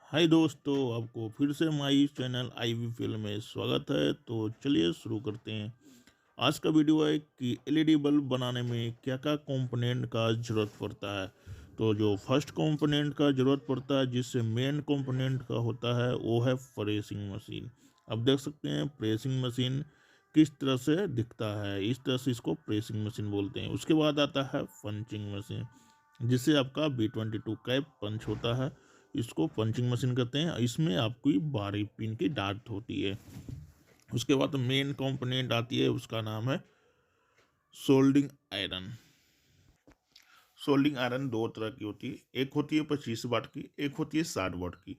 हाय दोस्तों, आपको फिर से हमारी चैनल आईवी फिल्म में स्वागत है। तो चलिए शुरू करते हैं। आज का वीडियो है कि एलईडी बल्ब बनाने में क्या क्या कंपोनेंट का ज़रूरत पड़ता है। तो जो फर्स्ट कंपोनेंट का ज़रूरत पड़ता है, जिससे मेन कंपोनेंट का होता है, वो है प्रेसिंग मशीन। अब देख सकते हैं प्रेसिंग मशीन किस तरह से दिखता है। इस तरह से इसको प्रेसिंग मशीन बोलते हैं। उसके बाद आता है पंचिंग मशीन, जिससे आपका B22 कैप पंच होता है। इसको पंचिंग मशीन कहते हैं। इसमें आपकी 12 पिन की डाट होती है। उसके बाद मेन कंपोनेंट आती है, उसका नाम है सोल्डिंग आयरन। सोल्डिंग आयरन दो तरह की होती है, एक होती है 25 वाट की, एक होती है 60 वाट की।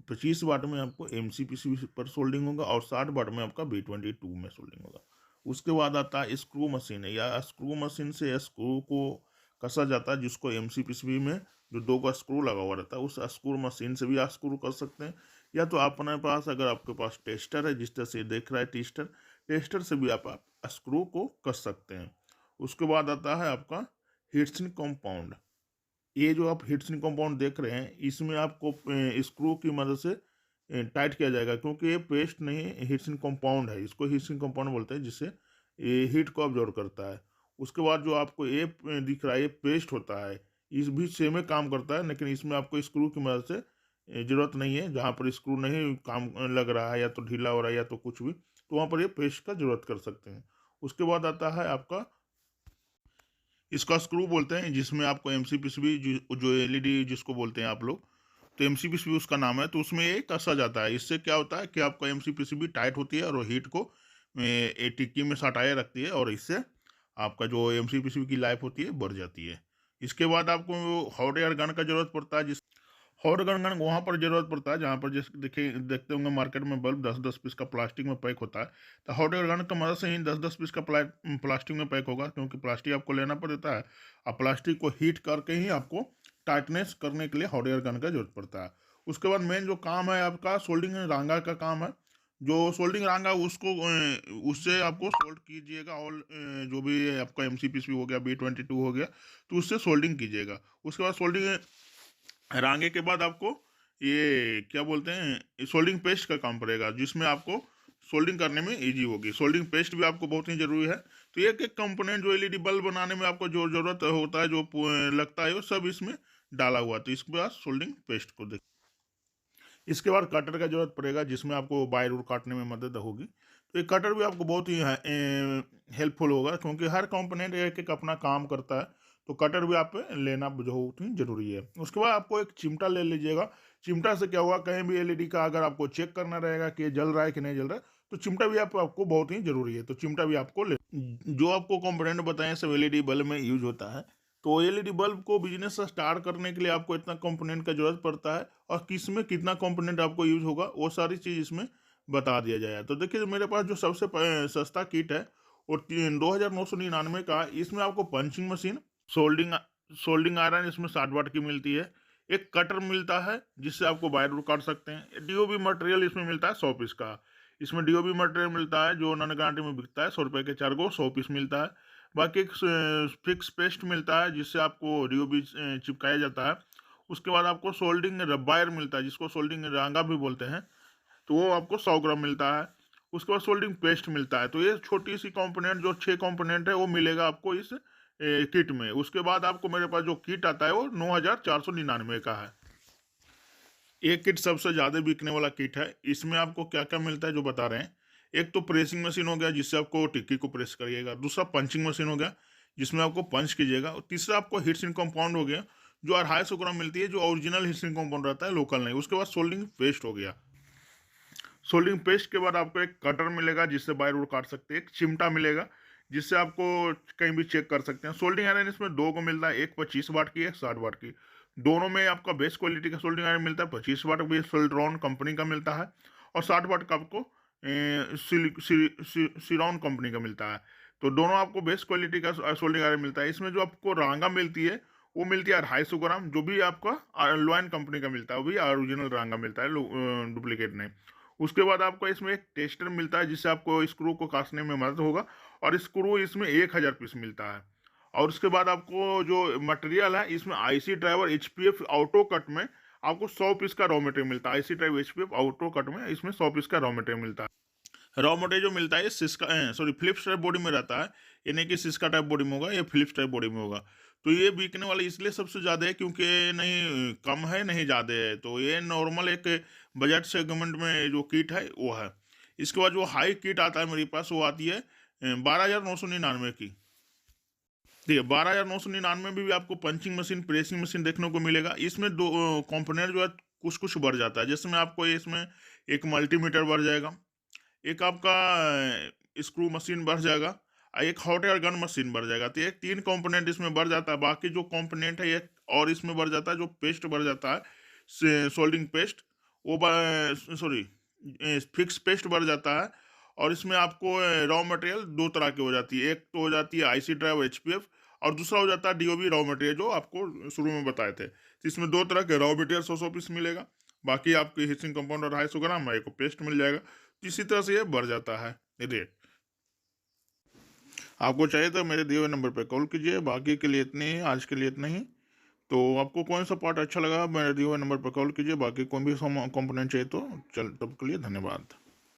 25 वाट में आपको MCPC पर सोल्डिंग होगा और 60 वाट में आपका B22 में सोल्डिंग होगा। उसके बाद आता है स्क्रू मशीन है, या स्क्रू मशीन से स्क्रू को कसा जाता है, जिसको MCPC में जो दो का स्क्रू लगा हुआ रहता है, उस स्क्रू मशीन से भी आप स्क्रू कर सकते हैं। या तो अपने पास, अगर आपके पास टेस्टर है, जिस तरह से देख रहा है टेस्टर, टेस्टर से भी आप स्क्रू को कस सकते हैं। उसके बाद आता है आपका हीटसिंक कंपाउंड। ये जो आप हीटसिंक कंपाउंड देख रहे हैं, इसमें आपको स्क्रू की मदद से टाइट किया जाएगा, क्योंकि ये पेस्ट नहीं, हीटसिंक कंपाउंड है। इसको हीटसिंक कंपाउंड बोलते हैं, जिससे ये हीट को ऑब्जर्व करता है। उसके बाद जो आपको ये दिख रहा है, ये पेस्ट होता है। इस भी सेम ही काम करता है, लेकिन इसमें आपको स्क्रू की मदद से जरूरत नहीं है। जहाँ पर स्क्रू नहीं काम लग रहा है, या तो ढीला हो रहा है या तो कुछ भी, तो वहाँ पर ये पेस्ट का जरूरत कर सकते हैं। उसके बाद आता है आपका, इसका स्क्रू बोलते हैं, जिसमें आपको MCPCB जो एलईडी जिसको बोलते हैं आप लोग, तो MCPCB उसका नाम है। तो उसमें ये कसा जाता है। इससे क्या होता है कि आपका MCPCB टाइट होती है और वो हीट को टिक्की में सटाए रखती है, और इससे आपका जो MCPCB की लाइफ होती है बढ़ जाती है। इसके बाद आपको हॉट एयर गन का जरूरत पड़ता है। जिस हॉट गन गन वहाँ पर जरूरत पड़ता है जहाँ पर जैसे देखते होंगे मार्केट में बल्ब 10-10 पीस का प्लास्टिक में पैक होता है। तो हॉट एयर गन का मदद से ही 10-10 पीस का प्लास्टिक में पैक होगा, क्योंकि प्लास्टिक आपको लेना पड़ता है। और प्लास्टिक को हीट करके ही आपको टाइटनेस करने के लिए हॉट एयर गन का जरूरत पड़ता है। उसके बाद मेन जो काम है आपका सोल्डिंग रांगा का काम है। जो सोल्डिंग रांगा उसको उससे आपको सोल्ड कीजिएगा, और जो भी आपका MCPC हो गया, B22 हो गया, तो उससे सोल्डिंग कीजिएगा। उसके बाद सोल्डिंग रांगे के बाद आपको ये क्या बोलते हैं, सोल्डिंग पेस्ट का काम पड़ेगा, जिसमें आपको सोल्डिंग करने में इजी होगी। सोल्डिंग पेस्ट भी आपको बहुत ही जरूरी है। तो एक एक कंपोनेंट जो एलईडी बल्ब बनाने में आपको जो जरूरत होता है, जो लगता है, वो सब इसमें डाला हुआ है। तो इसके बाद सोल्डिंग पेस्ट को देख, इसके बाद कटर का जरूरत पड़ेगा, जिसमें आपको वायर वूर काटने में मदद होगी। तो ये कटर भी आपको बहुत ही हेल्पफुल होगा, क्योंकि हर कंपोनेंट एक एक अपना काम करता है। तो कटर भी आप लेना बहुत ही जरूरी है। उसके बाद आपको एक चिमटा ले लीजिएगा। चिमटा से क्या होगा, कहीं भी एलईडी का अगर आपको चेक करना रहेगा कि ये जल रहा है कि नहीं जल रहा है, तो चिमटा भी आपको बहुत ही जरूरी है। तो चिमटा भी आपको ले, जो आपको कंपोनेंट बताएं सब एलईडी बल्ब में यूज होता है। तो एलईडी बल्ब को बिजनेस स्टार्ट करने के लिए आपको इतना कंपोनेंट का जरूरत पड़ता है, और किस में कितना कंपोनेंट आपको यूज होगा, वो सारी चीज़ इसमें बता दिया जाए। तो देखिए, मेरे पास जो सबसे सस्ता किट है, वो 2999 का। इसमें आपको punching machine, soldering soldering iron इसमें 60 वाट की मिलती है। एक कटर मिलता है, जिससे आपको वायर काट सकते हैं। डीओबी मटेरियल इसमें मिलता है 100 पीस का। इसमें डीओबी मटेरियल मिलता है, जो नॉन गारंटी में बिकता है 100 रुपये के 4 को 100 पीस मिलता है। बाकी एक फिक्स पेस्ट मिलता है, जिससे आपको डीओबी चिपकाया जाता है। उसके बाद आपको सोल्डिंग रबायर मिलता है, जिसको सोल्डिंग रांगा भी बोलते हैं, तो वो आपको 100 ग्राम मिलता है। उसके बाद सोल्डिंग पेस्ट मिलता है। तो ये छोटी सी कंपोनेंट, जो 6 कंपोनेंट है, वो मिलेगा आपको इस किट में। उसके बाद आपको मेरे पास जो किट आता है, वो 9499 का है। ये किट सबसे ज़्यादा बिकने वाला किट है। इसमें आपको क्या क्या मिलता है जो बता रहे हैं। एक तो प्रेसिंग मशीन हो गया, जिससे आपको टिक्की को प्रेस करिएगा। दूसरा पंचिंग मशीन हो गया, जिसमें आपको पंच कीजिएगा। और तीसरा आपको हीटसिंक कंपाउंड हो गया, जो 250 ग्राम मिलती है, जो ओरिजिनल हीटसिंक कंपाउंड रहता है, लोकल नहीं। उसके बाद सोल्डिंग पेस्ट हो गया। सोल्डिंग पेस्ट के बाद आपको एक कटर मिलेगा, जिससे वायर वूर काट सकते हैं। एक चिमटा मिलेगा, जिससे आपको कहीं भी चेक कर सकते हैं। सोल्डिंग आयरन इसमें दो को मिलता है, एक 25 वाट की, एक 60 वाट की। दोनों में आपका बेस्ट क्वालिटी का सोल्डिंग आयरन मिलता है। 25 वाट भी सोल्ड्रॉन कंपनी का मिलता है, और 60 वाट का आपको सिरॉन कंपनी का मिलता है। तो दोनों आपको बेस्ट क्वालिटी का सोल्डिंग आयरन मिलता है। इसमें जो आपको रांगा मिलती है, वो मिलती है 250 ग्राम, जो भी आपका लॉयन कंपनी का मिलता है, वो भी ओरिजिनल रांगा मिलता है, डुप्लीकेट नहीं। उसके बाद आपको इसमें एक टेस्टर मिलता है, जिससे आपको स्क्रू को कसने में मदद होगा, और स्क्रू इसमें 1000 पीस मिलता है। और उसके बाद आपको जो मटेरियल है, इसमें IC driver HPF auto cut में आपको 100 पीस का रॉ मटेरियल मिलता है। IC type HPF auto cut में इसमें 100 पीस का रॉ मटेरियल मिलता है। रॉ मटेरियल जो मिलता है Syska sorry Philips type body में रहता है, ये नहीं कि सिस्का टाइप बॉडी में होगा, ये फिलिप्स टाइप बॉडी में होगा। तो ये बिकने वाला इसलिए सबसे ज़्यादा है क्योंकि नहीं कम है नहीं ज़्यादा है, तो ये नॉर्मल एक बजट सेगमेंट में जो किट है वो है। इसके बाद जो हाई किट आता है मेरे पास वो आती है 12,999 की। ठीक है, 12,999 में भी आपको पंचिंग मशीन प्रेसिंग मशीन देखने को मिलेगा। इसमें दो कंपोनेंट जो है कुछ कुछ बढ़ जाता है, जैसे मैं आपको इसमें एक मल्टीमीटर बढ़ जाएगा, एक आपका स्क्रू मशीन बढ़ जाएगा और एक हॉट एयर गन मशीन बढ़ जाएगा। तो एक 3 कंपोनेंट इसमें बढ़ जाता है। बाकी जो कंपोनेंट है एक और इसमें बढ़ जाता है, जो पेस्ट बढ़ जाता है सोल्डिंग पेस्ट, वो सॉरी फिक्स पेस्ट बढ़ जाता है। और इसमें आपको रॉ मटेरियल 2 तरह की हो जाती है, एक तो हो जाती है आईसी ड्राइव एचपीएफ और दूसरा हो जाता है डीओबी रॉ मटेरियल जो आपको शुरू में बताए थे। तो इसमें 2 तरह के रॉ मटेरियल 100 पीस मिलेगा, बाकी आपकी हिसिंग कंपाउंड और 250 ग्राम एक पेस्ट मिल जाएगा। तो इसी तरह से ये बढ़ जाता है रेट। आपको चाहिए तो मेरे दिए हुए नंबर पर कॉल कीजिए। बाकी के लिए इतने ही, आज के लिए इतना ही। तो आपको कौन सा पार्ट अच्छा लगा मेरे दिए हुए नंबर पर कॉल कीजिए। बाकी कोई भी कंपोनेंट चाहिए तो चल, तब के लिए धन्यवाद।